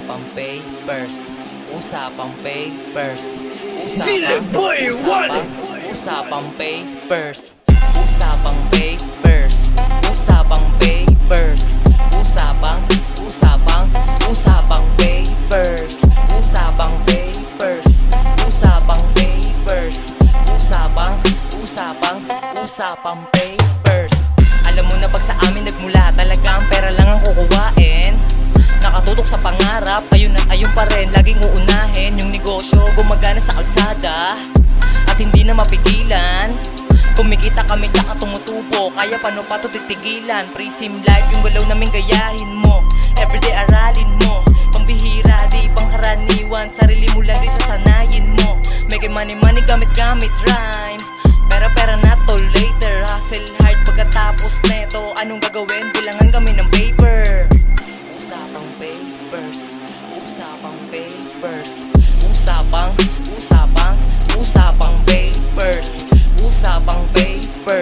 Usapang papers, usapang papers, Zile, boy, usapang papers, usapang papers, usapang papers, usapang papers, usapang papers, usapang papers, usapang papers. Alam mo na pag sa amin nagmula talaga ang pera lang ang kukuhain. Nakatutok sa pangarap, ayun at ayun pa rin, laging uunahin. Yung negosyo gumagana sa kalsada at hindi na mapigilan. Kumikita kami tsaka tumutubo, kaya paano pa to titigilan? Pre-sim life yung galaw naming gayahin mo, everyday aralin mo. Pambihira di pangkaraniwan, sarili mo lang di sasanayin mo. Make money gamit rhyme, pera na to later. Hustle hard pagkatapos neto, anong gagawin? Bilangan kami ng paper. Usapang papers, usapang papers, usapang papers, usapang papers, usapang papers,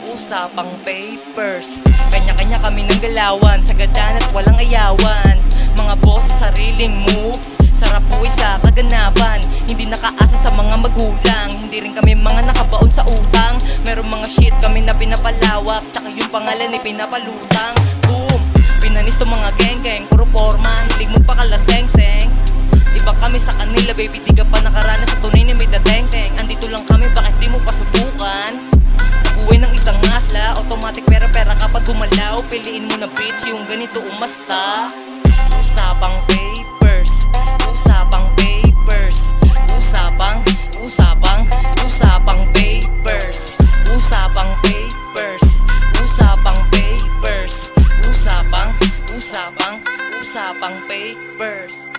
usapang papers. Kanya-kanya kami ng galawan, sagadan at walang ayawan. Mga boss sa sariling moves, sarap buhay sa kaganapan. Hindi nakaasa sa mga magulang, hindi rin kami mga nakabaon sa utang. Meron mga shit kami na pinapalawak, tsaka yung pangalan ay pinapalutang. Boom! Pinanis to mga geng-geng, puro forma, hilig mo pa kalaseng-seng. Iba kami sa kanila, baby, di ka pa nakaranas sa tunay na may dateng-teng. Andito lang kami, bakit di mo pa subukan? Sa buhay ng isang ngasla, automatic pera-pera kapag gumalaw. Piliin mo na bitch, yung ganito umasta. Usapang papers, usapang papers, usapang papers, usapang papers, usapang papers, usapang papers.